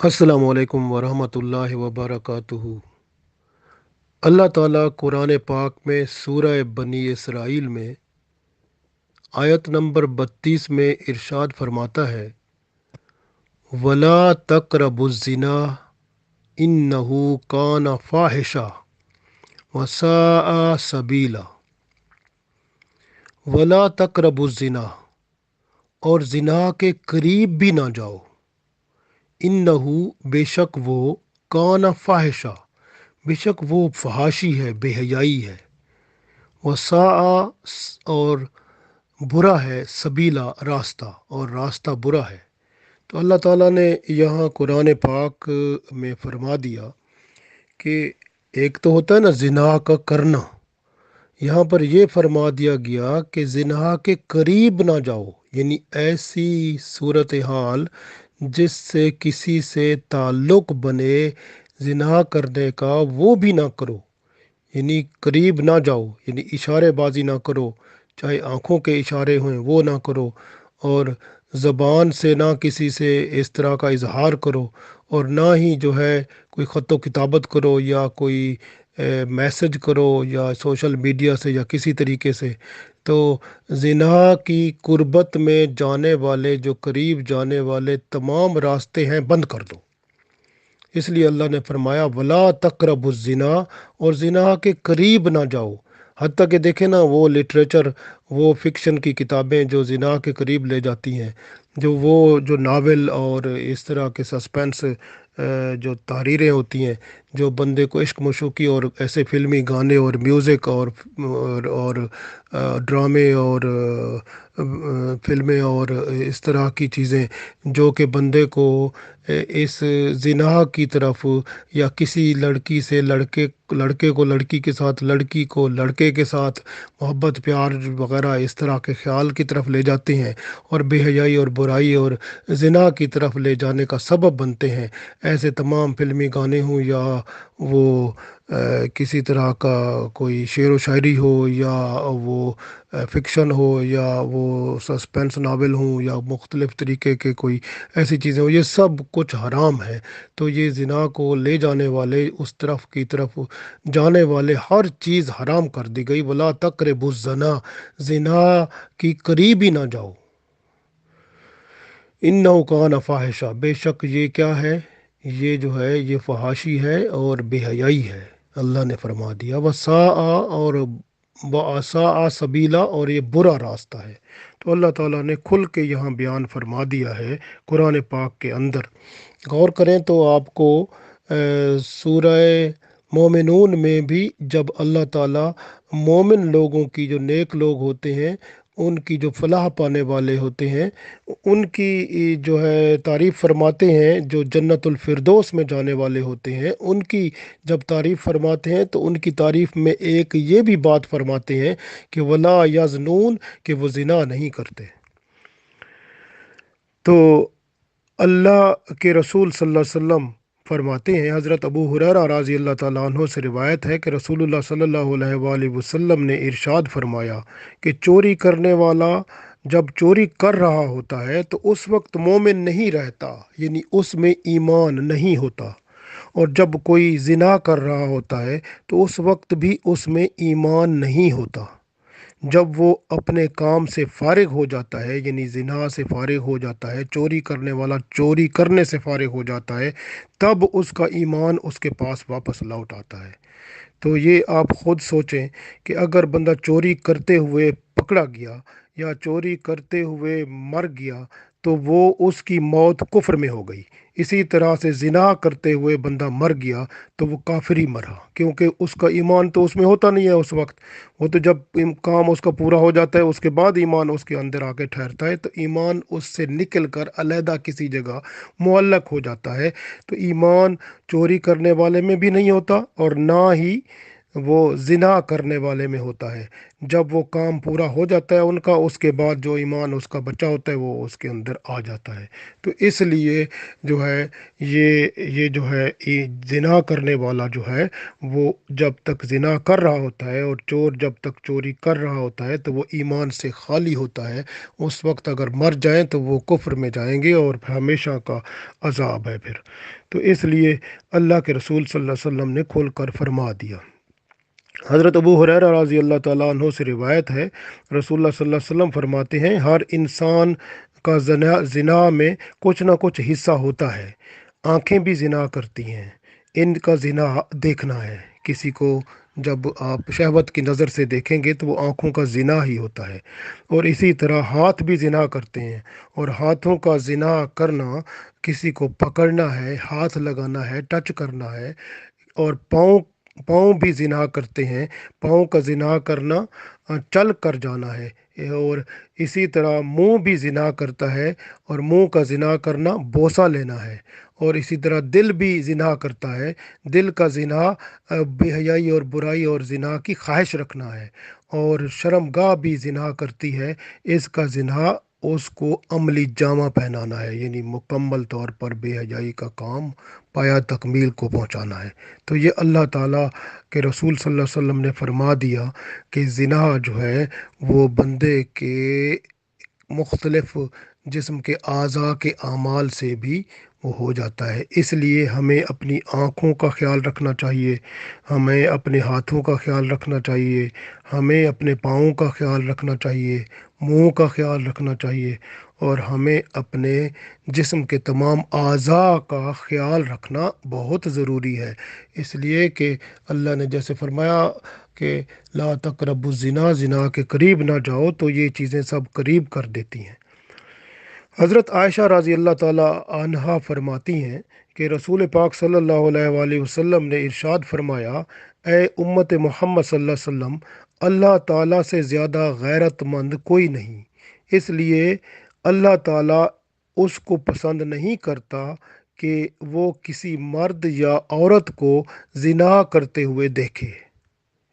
अस्सलामु अलैकुम वरहमतुल्लाहि वबरकातुहू। अल्लाह ताला कुरान पाक में सूरह बनी इसराइल में आयत नंबर 32 में इरशाद फरमाता है, वला तक़रबुज़्ज़िना इन्नहु कान फ़ाहिशा वसाअ सबीला। वला तक़रबुज़्ज़िना, और जिना के करीब भी ना जाओ। इन्नहु, बेशक वो, कान फ़ाहिशा, बेशक वो फहाशी है, बेहयाई है। वसाआ, और बुरा है, सबीला, रास्ता, और रास्ता बुरा है। तो अल्लाह ताला ने यहाँ कुरान पाक में फरमा दिया कि एक तो होता है ना जिना का करना, यहाँ पर यह फरमा दिया गया कि जिना के करीब ना जाओ, यानी ऐसी सूरत हाल जिससे किसी से ताल्लुक़ बने जिना करने का, वो भी ना करो। यानी करीब ना जाओ, यानी इशारेबाजी ना करो, चाहे आँखों के इशारे हों वो ना करो, और ज़बान से ना किसी से इस तरह का इजहार करो, और ना ही जो है कोई ख़त किताबत करो या कोई मैसेज करो या सोशल मीडिया से या किसी तरीके से। तो ज़िना की कुर्बत में जाने वाले, जो करीब जाने वाले तमाम रास्ते हैं, बंद कर दो। इसलिए अल्लाह ने फरमाया वला तक़रबुज़्ज़िना, और ज़िना के करीब ना जाओ। हत्ता कि देखें ना, वो लिटरेचर, वो फ़िक्शन की किताबें जो ज़िना के करीब ले जाती हैं, जो नावल और इस तरह के सस्पेंस जो तहरीरें होती हैं, जो बंदे को इश्क मशूक़ी और ऐसे फ़िल्मी गाने और म्यूज़िक और ड्रामे और फ़िल्में और इस तरह की चीज़ें जो कि बंदे को इस ज़िना की तरफ, या किसी लड़की से लड़के लड़के को लड़की के साथ, लड़की को लड़के के साथ मोहब्बत प्यार वगैरह इस तरह के ख्याल की तरफ ले जाते हैं, और बेहयाई और बुराई और ज़िना की तरफ ले जाने का सबब बनते हैं। ऐसे तमाम फिल्मी गाने हों, या वो किसी तरह का कोई शेर व शायरी हो, या वो फ़िक्शन हो, या वो सस्पेंस नावल हो, या मुख्तलिफ़ तरीके के कोई ऐसी चीज़ें हो, ये सब कुछ हराम है। तो ये ज़िना को ले जाने वाले, उस तरफ की तरफ जाने वाले, हर चीज़ हराम कर दी गई। वला तक़रबुज़्ज़िना, ज़िना की करीब ही ना जाओ। इन्नहु कान फ़ाहिशा, बेशक ये क्या है, ये जो है ये फहाशी है और बेहयाई है। अल्लाह ने फरमा दिया वसाआ, और वसाआ सबीला, और ये बुरा रास्ता है। तो अल्लाह ताला ने खुल के यहाँ बयान फरमा दिया है कुरान पाक के अंदर। गौर करें तो आपको सूरह मोमिनून में भी जब अल्लाह ताला मोमिन लोगों की, जो नेक लोग होते हैं, उनकी जो फलाह पाने वाले होते हैं, उनकी जो है तारीफ़ फरमाते हैं, जो जन्नतुल फिरदौस में जाने वाले होते हैं, उनकी जब तारीफ़ फरमाते हैं तो उनकी तारीफ़ में एक ये भी बात फरमाते हैं कि वला यज़नून, कि वो ज़िना नहीं करते। तो अल्लाह के रसूल सल्लल्लाहु अलैहि वसल्लम फरमाते हैं, हज़रत अबू हुरैरा रज़ी अल्लाह ताला अन्हु से रिवायत है कि रसूलुल्लाह सल्लल्लाहु अलैहि वसल्लम ने इरशाद फरमाया कि चोरी करने वाला जब चोरी कर रहा होता है तो उस वक्त मोमिन नहीं रहता, यानी उसमें ईमान नहीं होता। और जब कोई जिना कर रहा होता है तो उस वक्त भी उसमें ईमान नहीं होता। जब वो अपने काम से फारिग हो जाता है, यानी जिना से फारिग हो जाता है, चोरी करने वाला चोरी करने से फारिग हो जाता है, तब उसका ईमान उसके पास वापस लौट आता है। तो ये आप खुद सोचें कि अगर बंदा चोरी करते हुए पकड़ा गया या चोरी करते हुए मर गया तो वो उसकी मौत कुफ्र में हो गई। इसी तरह से जिना करते हुए बंदा मर गया तो वो काफिर ही मरा, क्योंकि उसका ईमान तो उसमें होता नहीं है उस वक्त। वो तो जब काम उसका पूरा हो जाता है उसके बाद ईमान उसके अंदर आके ठहरता है, तो ईमान उससे निकल कर अलहदा किसी जगह मुअल्लक हो जाता है। तो ईमान चोरी करने वाले में भी नहीं होता और ना ही وہ ज़िना करने वाले में होता है। जब वो काम पूरा हो जाता है उनका, उसके बाद जो ईमान उसका बचा होता है वो उसके अंदर आ जाता है। तो इसलिए जो है ये जो है ये ज़िना करने वाला जो है वो जब तक ज़िना कर रहा होता है और चोर जब तक चोरी कर रहा होता है तो वो ईमान से खाली होता है। उस वक्त अगर मर जाएं तो वो कुफ्र में जाएंगे और हमेशा का अजाब है फिर। तो इसलिए अल्लाह के रसूल सल्लल्लाहु अलैहि वसल्लम ने खोल कर फरमा दिया। हज़रत अबू हुरैरा रज़ी अल्लाह ताला अन्हो से रिवायत है, रसूलुल्लाह सल्लल्लाहु अलैहि वसल्लम फरमाते हैं, हर इंसान का ज़िना में कुछ ना कुछ हिस्सा होता है। आंखें भी ज़िना करती हैं, इनका ज़िना देखना है। किसी को जब आप शहवत की नज़र से देखेंगे तो वो आँखों का ज़िना ही होता है। और इसी तरह हाथ भी ज़िना करते हैं, और हाथों का ज़िना करना किसी को पकड़ना है, हाथ लगाना है, टच करना है। और पाँव पाँव भी ज़िना करते हैं, पाँव का ज़िना करना चल कर जाना है। और इसी तरह मुंह भी ज़िना करता है, और मुंह का ज़िना करना बोसा लेना है। और इसी तरह दिल भी ज़िना करता है, दिल का ज़िना बेहयाई और बुराई और ज़िना की ख्वाहिश रखना है। और शर्मगाह भी ज़िना करती है, इसका ज़िना उसको अमली जामा पहनाना है, यानी मुकम्मल तौर पर बेहयाई का काम पाया तकमील को पहुंचाना है। तो ये अल्लाह ताला के रसूल सल्लल्लाहु अलैहि वसल्लम ने फरमा दिया कि ज़िना जो है वो बंदे के मुख्तलिफ जिस्म के अज़ा के अमाल से भी वो हो जाता है। इसलिए हमें अपनी आँखों का ख्याल रखना चाहिए, हमें अपने हाथों का ख्याल रखना चाहिए, हमें अपने पाँवों का ख्याल रखना चाहिए, मुंह का ख्याल रखना चाहिए, और हमें अपने जिस्म के तमाम अज़ा का ख्याल रखना बहुत ज़रूरी है। इसलिए कि अल्लाह ने जैसे फरमाया कि ला तक़रबु ज़िना, ज़िना के करीब ना जाओ, तो ये चीज़ें सब करीब कर देती हैं। हज़रत आयशा रज़ी अल्लाह ताला अन्हा फरमाती हैं कि रसूल पाक सल्लल्लाहु अलैहि वसल्लम ने इरशाद फरमाया, ए उम्मत मोहम्मद सल्लल्लाहु अलैहि वसल्लम, अल्लाह ताला से ज़्यादा गैरतमंद कोई नहीं। इसलिए अल्लाह ताला उसको पसंद नहीं करता कि वो किसी मर्द या औरत को ज़िना करते हुए देखे।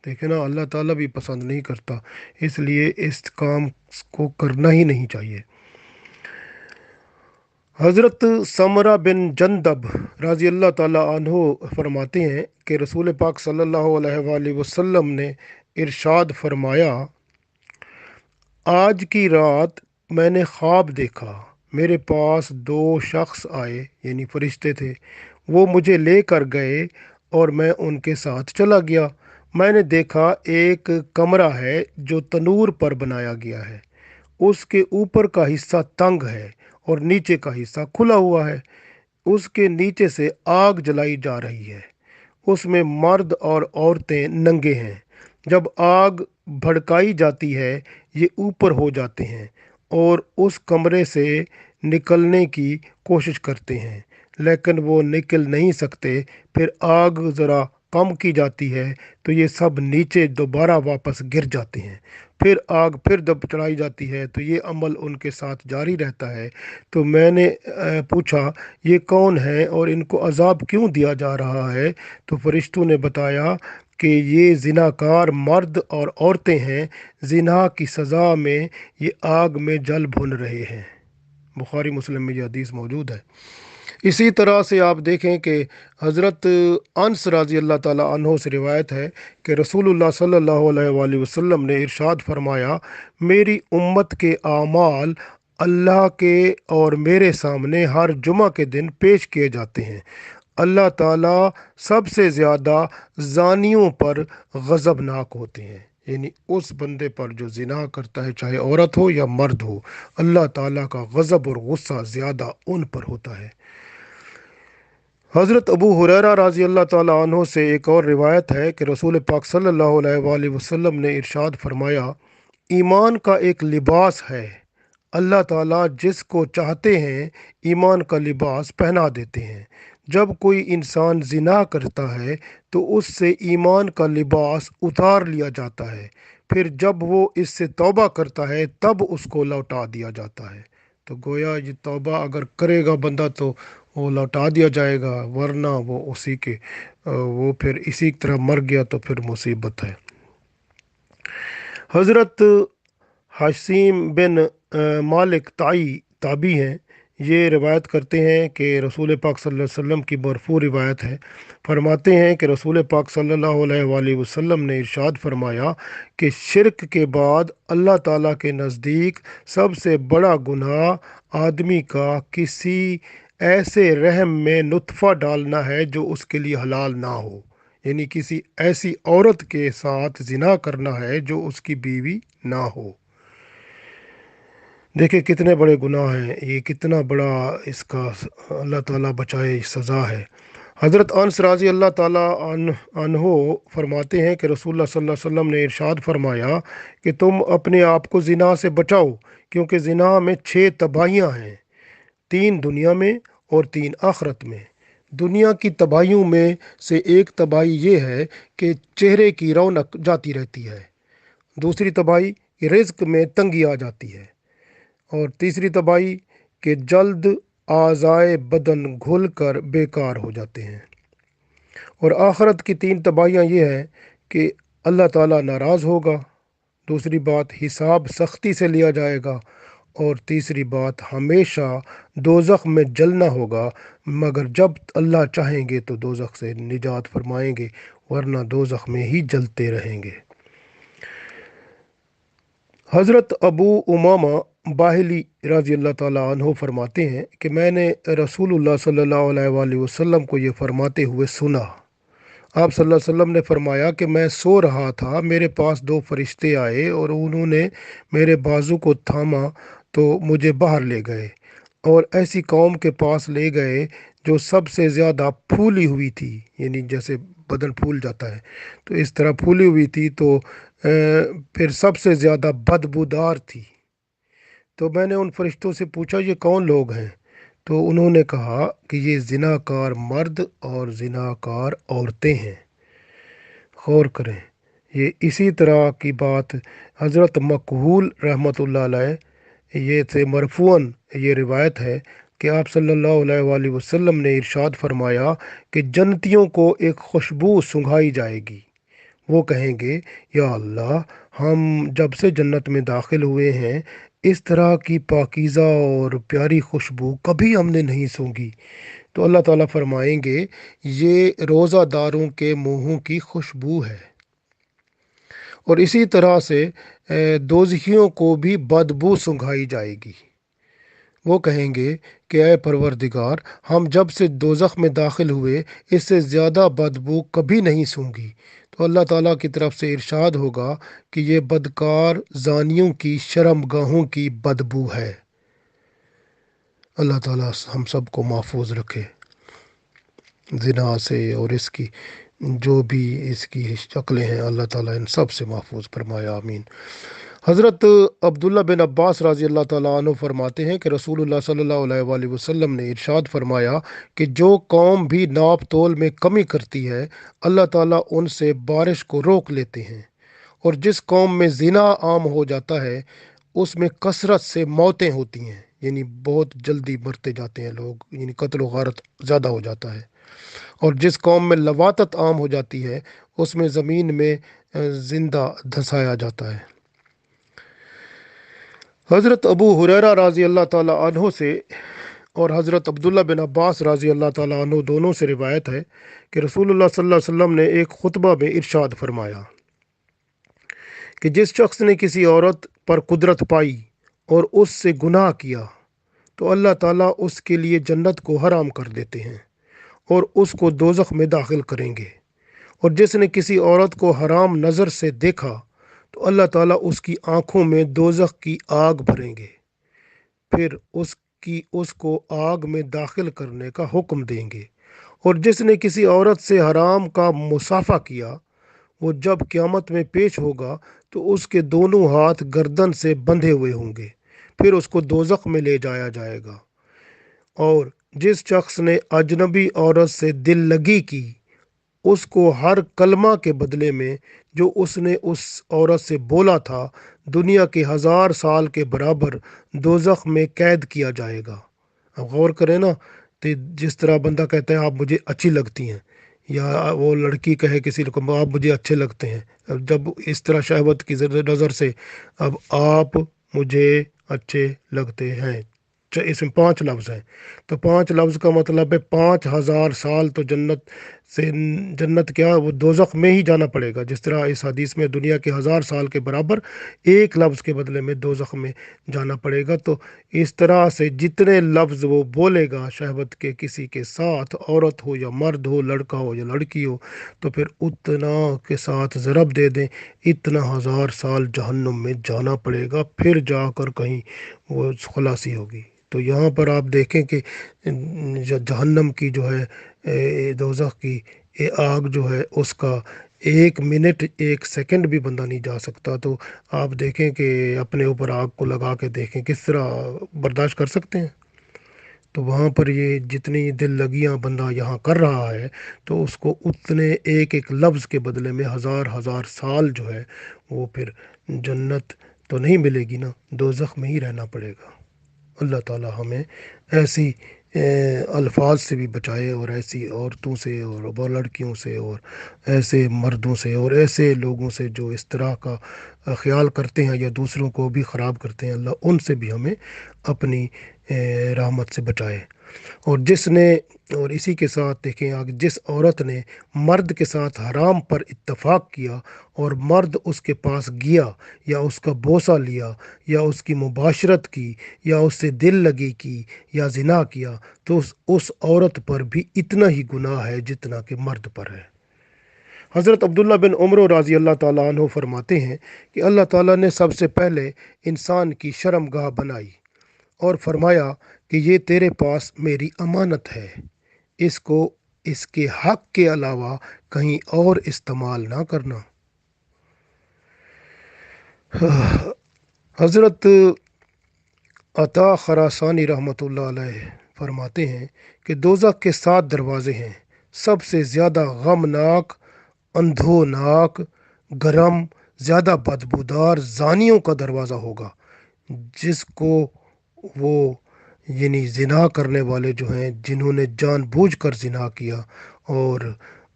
देखे ना, अल्लाह ताला भी पसंद नहीं करता, इसलिए इस काम को करना ही नहीं चाहिए। हज़रत समरा बिन जंदब रज़ी अल्लाह ताला अन्हो फरमाते हैं कि रसूल पाक सल्लल्लाहु अलैहि वसल्लम ने इरशाद फरमाया, आज की रात मैंने ख्वाब देखा, मेरे पास दो शख्स आए, यानी फरिश्ते थे। वो मुझे लेकर गए और मैं उनके साथ चला गया। मैंने देखा एक कमरा है जो तनूर पर बनाया गया है, उसके ऊपर का हिस्सा तंग है और नीचे का हिस्सा खुला हुआ है। उसके नीचे से आग जलाई जा रही है, उसमें मर्द और औरतें नंगे हैं। जब आग भड़काई जाती है ये ऊपर हो जाते हैं और उस कमरे से निकलने की कोशिश करते हैं, लेकिन वो निकल नहीं सकते। फिर आग ज़रा कम की जाती है तो ये सब नीचे दोबारा वापस गिर जाते हैं। फिर आग फिर जब चढ़ाई जाती है तो ये अमल उनके साथ जारी रहता है। तो मैंने पूछा, ये कौन है और इनको अजाब क्यों दिया जा रहा है? तो फरिश्तों ने बताया कि ये जिनाकार मर्द और औरतें हैं, जिना की सज़ा में ये आग में जल भुन रहे हैं। बुखारी मुस्लिम में ये हदीस मौजूद है। इसी तरह से आप देखें कि हज़रत अनस रज़ी अल्लाह ताला अन्हो से रिवायत है कि रसूलुल्लाह सल्लल्लाहु अलैहि वसल्लम ने इरशाद फरमाया, मेरी उम्मत के आमाल अल्लाह के और मेरे सामने हर जुमा के दिन पेश किए जाते हैं। अल्लाह ताला सबसे ज़्यादा ज़ानियों पर गज़बनाक होते हैं, यानी उस बंदे पर जो ज़िना करता है, चाहे औरत हो या मर्द हो, अल्लाह ताला का गज़ब और गुस्सा ज़्यादा उन पर होता है। हज़रत अबू हुरैरा रज़ी अल्लाह ताला अन्हो से एक और रिवायत है कि रसूल पाक सल्लल्लाहु अलैहि वसल्लम ने इरशाद फरमाया, ईमान का एक लिबास है, अल्लाह ताला जिसको चाहते हैं ईमान का लिबास पहना देते हैं। जब कोई इंसान जिना करता है तो उससे ईमान का लिबास उतार लिया जाता है, फिर जब वो इससे तौबा करता है तब उसको लौटा दिया जाता है। तो गोया ये तौबा अगर करेगा बंदा तो وہ लौटा दिया जाएगा, वरना वो उसी के वो फिर इसी तरह मर गया तो फिर मुसीबत है। हज़रत हसीम बिन मालिक ताई ताबी हैं। ये रिवायत करते हैं कि रसूल पाक सल्लल्लाहु अलैहि वसल्लम की मरफू रिवायत है। फरमाते हैं कि रसूल पाक सल्लल्लाहु अलैहि वसल्लम ने इरशाद फरमाया कि शिरक के बाद अल्लाह ताला के नज़दीक सबसे बड़ा गुनाह आदमी का किसी ऐसे रहम में नुतफ़ा डालना है जो उसके लिए हलाल ना हो, यानी किसी ऐसी औरत के साथ जिना करना है जो उसकी बीवी ना हो। देखिए कितने बड़े गुनाह हैं ये, कितना बड़ा इसका अल्लाह ताला बचाए सज़ा है। हज़रत अनस राज़ी अल्लाह ताला अन्हो फरमाते हैं कि रसूलुल्लाह सल्लल्लाहु अलैहि वसल्लम ने इरशाद फरमाया कि तुम अपने आप को ज़िना से बचाओ, क्योंकि ज़िना में 6 तबाहियाँ हैं, 3 दुनिया में और 3 आखिरत में। दुनिया की तबाहियों में से एक तबाही ये है कि चेहरे की रौनक जाती रहती है, दूसरी तबाही रिज्क में तंगी आ जाती है, और तीसरी तबाही के जल्द आज़ाए बदन घुल कर बेकार हो जाते हैं। और आखिरत की 3 तबाहियाँ ये हैं कि अल्लाह ताला नाराज़ होगा, दूसरी बात हिसाब सख्ती से लिया जाएगा, और तीसरी बात हमेशा दोज़ख में जलना होगा, मगर जब अल्लाह चाहेंगे तो दोज़ख से निजात फरमाएंगे, वरना दोज़ख में ही जलते रहेंगे। हज़रत अबू उमामा बाहिली रज़ी अल्लाह ताला अन्हो फरमाते हैं कि मैंने रसूलुल्लाह सल्लल्लाहु अलैहि वसल्लम को ये फरमाते हुए सुना। आप सल्लल्लाहु अलैहि वसल्लम ने फरमाया कि मैं सो रहा था, मेरे पास 2 फरिश्ते आए और उन्होंने मेरे बाजू को थामा तो मुझे बाहर ले गए, और ऐसी कौम के पास ले गए जो सबसे ज़्यादा फूली हुई थी, यानी जैसे बदन फूल जाता है तो इस तरह फूली हुई थी, तो फिर सबसे ज़्यादा बदबूदार थी। तो मैंने उन फरिश्तों से पूछा ये कौन लोग हैं, तो उन्होंने कहा कि ये जिनाकार मर्द और जिनाकार औरतें हैं। गौर करें, ये इसी तरह की बात हज़रत मकहूल रहमतुल्लाह अलैह ये से मरफूअन ये रिवायत है कि आप सल्लल्लाहु अलैहि वसल्लम ने इरशाद फरमाया कि जन्नतियों को एक खुशबू सुंघाई जाएगी। वो कहेंगे, या अल्लाह, हम जब से जन्नत में दाखिल हुए हैं इस तरह की पाकीज़ा और प्यारी खुशबू कभी हमने नहीं सूंघी। तो अल्लाह ताला फरमाएंगे, ये रोज़ादारों के मुंहों की खुशबू है। और इसी तरह से दोज़खियों को भी बदबू सुंघाई जाएगी। वो कहेंगे कि ऐ परवरदिगार, हम जब से दोज़ख में दाखिल हुए इससे ज़्यादा बदबू कभी नहीं सूंघी। तो अल्लाह ताला की तरफ से इरशाद होगा कि ये बदकार जानियों की शर्मगाहों की बदबू है। अल्लाह ताला हम सब को महफूज रखे ज़िना से, और इसकी जो भी इसकी शक्लें हैं अल्लाह ताला इन सब से महफूज फरमाया, आमीन। हज़रत अब्दुल्ला बिन अब्बास रज़ी अल्लाह ताला अन्हु फरमाते हैं कि रसूलुल्लाह सल्लल्लाहु अलैहि वसल्लम ने इरशाद फरमाया कि जो कौम भी नाप तोल में कमी करती है अल्लाह ताला उनसे बारिश को रोक लेते हैं, और जिस कौम में ज़िना आम हो जाता है उसमें कसरत से मौतें होती हैं, यानी बहुत जल्दी मरते जाते हैं लोग, यानी कत्ल व गारत ज़्यादा हो जाता है। और जिस कौम में लवातत आम हो जाती है उसमें ज़मीन में ज़िंदा धंसाया जाता है। हज़रत अबू हुरैरा रज़ी अल्लाह ताला अन्हो से और हज़रत अब्दुल्ला बिन अब्बास रज़ी अल्लाह ताला अन्हो दोनों से रिवायत है कि रसूलुल्लाह सल्लल्लाहु अलैहि वसल्लम ने एक खुतबा में इरशाद फरमाया कि जिस शख्स ने किसी औरत पर कुदरत पाई और उससे गुनाह किया तो अल्लाह ताला उसके लिए जन्नत को हराम कर देते हैं और उसको दोज़ख में दाखिल करेंगे। और जिसने किसी औरत को हराम नज़र से देखा तो अल्लाह ताला उसकी आंखों में दोज़ख की आग भरेंगे, फिर उसको आग में दाखिल करने का हुक्म देंगे। और जिसने किसी औरत से हराम का मुसाफा किया वो जब क़यामत में पेश होगा तो उसके दोनों हाथ गर्दन से बंधे हुए होंगे, फिर उसको दोज़ख में ले जाया जाएगा। और जिस शख्स ने अजनबी औरत से दिल लगी की उसको हर कलमा के बदले में जो उसने उस औरत से बोला था दुनिया के 1000 साल के बराबर दोज़ख में कैद किया जाएगा। अब गौर करें ना تو جس طرح بندہ کہتا ہے آپ مجھے اچھی لگتی ہیں، یا وہ لڑکی کہے کسی کو آپ مجھے اچھے لگتے ہیں، اب جب اس طرح شہوت کی نظر سے اب آپ مجھے اچھے لگتے ہیں، اس میں 5 لفظ ہیں، تو 5 لفظ کا مطلب ہے 5,000 سال تو سے جنت کیا وہ دوزخ میں ہی جانا پڑے گا، جس طرح اس حدیث میں دنیا کے 1,000 سال کے برابر ایک لفظ کے بدلے میں دوزخ میں جانا پڑے گا۔ تو اس طرح سے جتنے لفظ وہ بولے گا شہوت کے کسی کے ساتھ، عورت ہو یا مرد ہو، لڑکا ہو یا لڑکی ہو، تو پھر اتنا کے ساتھ ضرب دے دیں، اتنا 1,000 سال جہنم میں جانا پڑے گا، پھر جا کر کہیں وہ خلاصی ہوگی۔ تو یہاں پر آپ دیکھیں کہ جہنم کی جو ہے دوزخ کی آگ جو ہے اس کا 1 منٹ 1 سیکنڈ بھی بندہ نہیں جا سکتا۔ تو آپ دیکھیں کہ اپنے اوپر آگ کو لگا کے دیکھیں کس طرح برداشت کر سکتے ہیں۔ تو وہاں پر یہ جتنی دل لگیاں بندہ یہاں کر رہا ہے، تو اس کو اتنے ایک ایک لفظ کے بدلے میں 1,000 1,000 سال جو ہے وہ پھر جنت تو نہیں ملے گی نا، دوزخ میں ہی رہنا پڑے گا۔ اللہ تعالی ہمیں ایسی الفاظ سے بھی بچائے، اور ایسی عورتوں سے اور وہ لڑکیوں سے اور ایسے مردوں سے اور ایسے لوگوں سے جو اس طرح کا خیال کرتے ہیں یا دوسروں کو بھی خراب کرتے ہیں، اللہ ان سے بھی ہمیں اپنی رحمت سے بچائے۔ اور جس نے اور اسی کے ساتھ دیکھیں آگے، جس عورت نے مرد کے ساتھ حرام پر اتفاق کیا اور مرد اس کے پاس گیا یا اس کا بوسہ لیا یا اس کی مباشرت کی یا اس سے دل لگی کی یا زنا کیا، تو اس عورت پر بھی اتنا ہی گناہ ہے جتنا کہ مرد پر ہے۔ حضرت عبداللہ بن عمر رضی اللہ تعالیٰ عنہ فرماتے ہیں کہ اللہ تعالیٰ نے سب سے پہلے انسان کی شرم گاہ بنائی اور فرمایا کہ یہ تیرے پاس میری امانت ہے، اس کو اس کے حق کے علاوہ کہیں اور استعمال نہ کرنا۔ حضرت عطا خراسانی رحمۃ اللہ علیہ فرماتے ہیں کہ دوزخ کے 7 دروازے ہیں، سب سے زیادہ غمناک، اندھوناک، گرم، زیادہ بدبودار زانیوں کا دروازہ ہوگا، جس کو وہ یعنی زنا کرنے والے جو ہیں جنہوں نے جان بوجھ کر زنا کیا، اور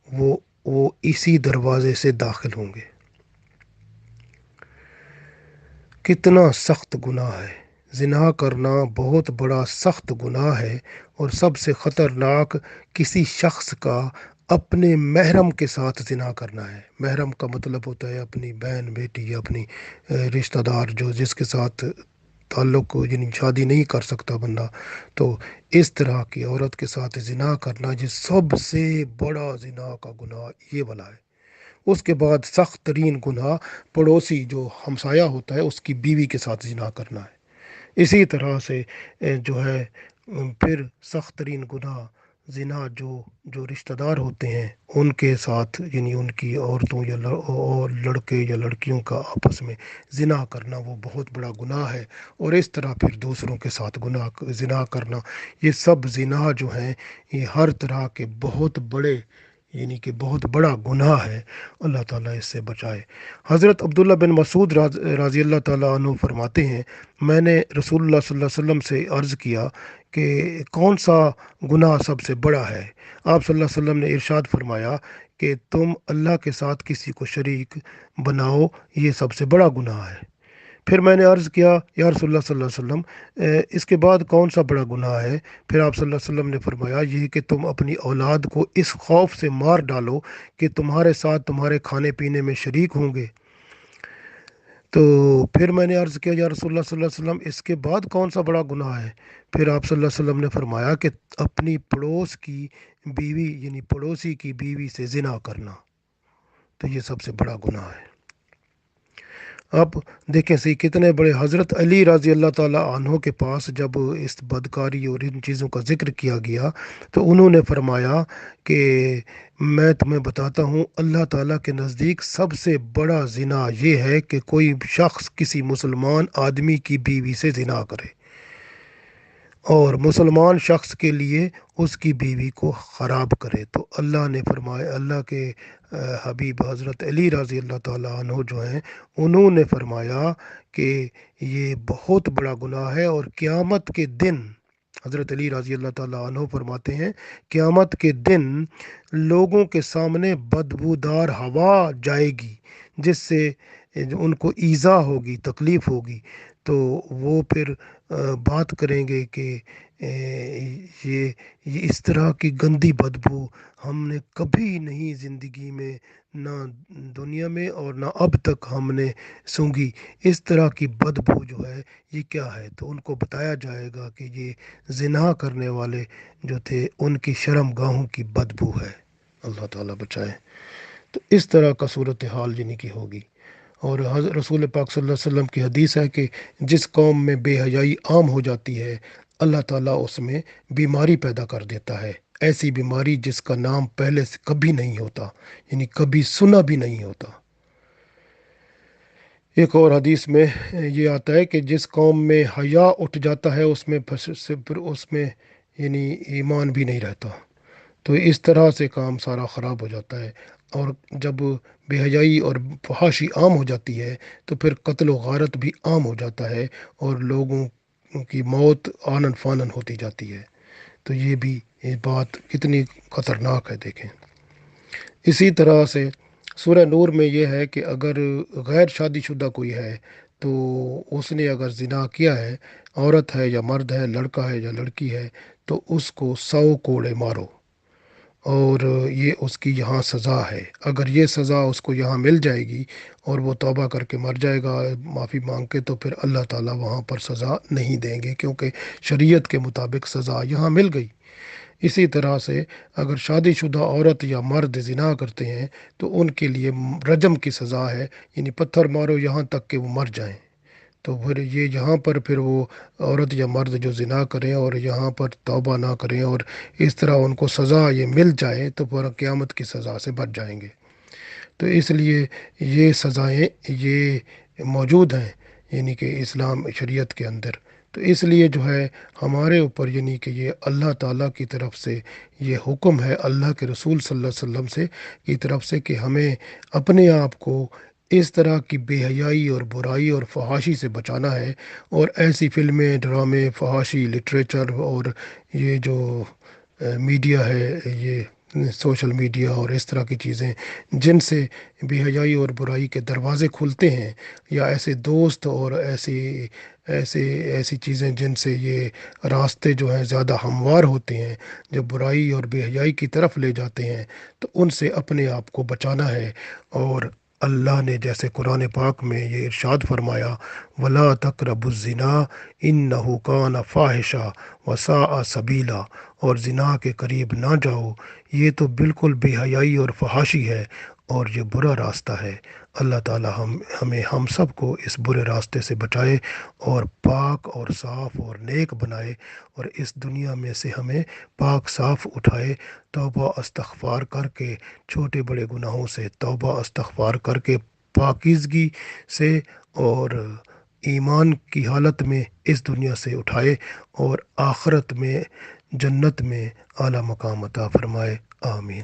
وہ اسی دروازے سے داخل ہوں گے۔ کتنا سخت گناہ ہے! زنا کرنا بہت بڑا سخت گناہ ہے، اور سب سے خطرناک کسی شخص کا اپنے محرم کے ساتھ زنا کرنا ہے۔ محرم کا مطلب ہوتا ہے اپنی بہن، بیٹی یا اپنی رشتہ دار جو جس کے ساتھ تعلق یعنی شادی نہیں کر سکتا بندہ، تو اس طرح کی عورت کے ساتھ زنا کرنا یہ سب سے بڑا زنا کا گناہ یہ والا ہے۔ اس کے بعد سخت ترین گناہ پڑوسی جو ہمسایہ ہوتا ہے اس کی بیوی کے ساتھ زنا کرنا ہے۔ اسی طرح سے جو ہے پھر سخت ترین گناہ زنا جو رشتہ دار ہوتے ہیں ان کے ساتھ، یعنی ان کی عورتوں یا اور لڑکے یا لڑکیوں کا آپس میں زنا کرنا، وہ بہت بڑا گناہ ہے۔ اور اس طرح پھر دوسروں کے ساتھ زنا کرنا، یہ سب زنا جو ہیں یہ ہر طرح کے بہت بڑے یعنی کہ بہت بڑا گناہ ہے، اللہ تعالیٰ اس سے بچائے۔ حضرت عبداللہ بن مسعود رضی اللہ تعالیٰ عنہ فرماتے ہیں، میں نے رسول اللہ صلی اللہ علیہ وسلم سے عرض کیا کہ کون سا گناہ سب سے بڑا ہے؟ آپ صلی اللہ علیہ وسلم نے ارشاد فرمایا کہ تم اللہ کے ساتھ کسی کو شریک بناؤ، یہ سب سے بڑا گناہ ہے۔ پھر میں نے عرض کیا یا رسول اللہ صلی اللہ علیہ وسلم اس کے بعد کون سا بڑا گناہ ہے؟ پھر آپ صلی اللہ علیہ وسلم نے فرمایا یہ کہ تم اپنی اولاد کو اس خوف سے مار ڈالو کہ تمہارے ساتھ تمہارے کھانے پینے میں شریک ہوں گے۔ تو پھر میں نے عرض کیا یا رسول اللہ صلی اللہ علیہ وسلم اس کے بعد کون سا بڑا گناہ ہے؟ پھر آپ صلی اللہ علیہ وسلم نے فرمایا کہ اپنی پڑوس کی بیوی یعنی پڑوسی کی بیوی سے زنا کرنا، تو یہ سب سے بڑا گناہ ہے۔ اب دیکھیں صحیح کتنے بڑے حضرت علی رضی اللہ تعالیٰ عنہ کے پاس جب اس بدکاری اور ان چیزوں کا ذکر کیا گیا تو انہوں نے فرمایا کہ میں تمہیں بتاتا ہوں اللہ تعالیٰ کے نزدیک سب سے بڑا زنا یہ ہے کہ کوئی شخص کسی مسلمان آدمی کی بیوی سے زنا کرے اور مسلمان شخص کے لیے اس کی بیوی کو خراب کرے۔ تو اللہ نے فرمایا، اللہ کے حبیب حضرت علی رضی اللہ تعالیٰ عنہ جو ہیں انہوں نے فرمایا کہ یہ بہت بڑا گناہ ہے، اور قیامت کے دن حضرت علی رضی اللہ تعالیٰ عنہ فرماتے ہیں قیامت کے دن لوگوں کے سامنے بدبودار ہوا جائے گی، جس سے ان کو ایذا ہوگی، تکلیف ہوگی، تو وہ پھر بات کریں گے کہ یہ اس طرح کی گندی بدبو ہم نے کبھی نہیں زندگی میں، نہ دنیا میں اور نہ اب تک ہم نے سونگھی، اس طرح کی بدبو جو ہے یہ کیا ہے؟ تو ان کو بتایا جائے گا کہ یہ زنا کرنے والے جو تھے ان کی شرم گاہوں کی بدبو ہے۔ اللہ تعالیٰ بچائے۔ تو اس طرح کا صورتحال یعنی کی ہوگی۔ اور رسول پاک صلی اللہ علیہ وسلم کی حدیث ہے کہ جس قوم میں بے حیائی عام ہو جاتی ہے، اللہ تعالیٰ اس میں بیماری پیدا کر دیتا ہے، ایسی بیماری جس کا نام پہلے سے کبھی نہیں ہوتا، یعنی کبھی سنا بھی نہیں ہوتا۔ ایک اور حدیث میں یہ آتا ہے کہ جس قوم میں حیا اٹھ جاتا ہے پھر اس میں یعنی ایمان بھی نہیں رہتا۔ تو اس طرح سے کام سارا خراب ہو جاتا ہے۔ اور جب بے حیائی اور فحاشی عام ہو جاتی ہے تو پھر قتل و غارت بھی عام ہو جاتا ہے، اور لوگوں کی موت آنن فانن ہوتی جاتی ہے۔ تو یہ بات کتنی خطرناک ہے، دیکھیں۔ اسی طرح سے سورہ نور میں یہ ہے کہ اگر غیر شادی شدہ کوئی ہے تو اس نے اگر زنا کیا ہے، عورت ہے یا مرد ہے، لڑکا ہے یا لڑکی ہے، تو اس کو 100 کوڑے مارو، اور یہ اس کی یہاں سزا ہے۔ اگر یہ سزا اس کو یہاں مل جائے گی اور وہ توبہ کر کے مر جائے گا معافی مانگ کے، تو پھر اللہ تعالیٰ وہاں پر سزا نہیں دیں گے، کیونکہ شریعت کے مطابق سزا یہاں مل گئی۔ اسی طرح سے اگر شادی شدہ عورت یا مرد زنا کرتے ہیں تو ان کے لیے رجم کی سزا ہے، یعنی پتھر مارو یہاں تک کہ وہ مر جائیں۔ تو پھر یہ یہاں پر پھر وہ عورت یا مرد جو زنا کریں اور یہاں پر توبہ نہ کریں اور اس طرح ان کو سزا یہ مل جائے تو پھر قیامت کی سزا سے بچ جائیں گے۔ تو اس لیے یہ سزائیں یہ موجود ہیں، یعنی کہ اسلام شریعت کے اندر۔ تو اس لیے جو ہے ہمارے اوپر یعنی کہ یہ اللہ تعالیٰ کی طرف سے یہ حکم ہے، اللہ کے رسول صلی اللہ علیہ وسلم سے کی طرف سے، کہ ہمیں اپنے آپ کو اس طرح کی بے حیائی اور برائی اور فحاشی سے بچانا ہے، اور ایسی فلمیں، ڈرامے، فحاشی لٹریچر اور یہ جو میڈیا ہے، یہ سوشل میڈیا اور اس طرح کی چیزیں جن سے بے حیائی اور برائی کے دروازے کھلتے ہیں، یا ایسے دوست اور ایسی چیزیں جن سے یہ راستے جو ہیں زیادہ ہموار ہوتے ہیں، جو برائی اور بے حیائی کی طرف لے جاتے ہیں، تو ان سے اپنے آپ کو بچانا ہے۔ اور اللہ نے جیسے قرآن پاک میں یہ ارشاد فرمایا، وَلَا تَقْرَبُوا الزِّنَا إِنَّهُ كَانَ فَاحِشًا وَسَاءَ سَبِيلًا، اور زنا کے قریب نہ جاؤ، یہ تو بالکل بے حیائی اور فحاشی ہے اور یہ برا راستہ ہے۔ اللہ تعالی ہمیں ہم سب کو اس برے راستے سے بچائے اور پاک اور صاف اور نیک بنائے، اور اس دنیا میں سے ہمیں پاک صاف اٹھائے، توبہ استغفار کر کے، چھوٹے بڑے گناہوں سے توبہ استغفار کر کے پاکیزگی سے اور ایمان کی حالت میں اس دنیا سے اٹھائے، اور آخرت میں جنت میں اعلیٰ مقام عطا فرمائے۔ آمین۔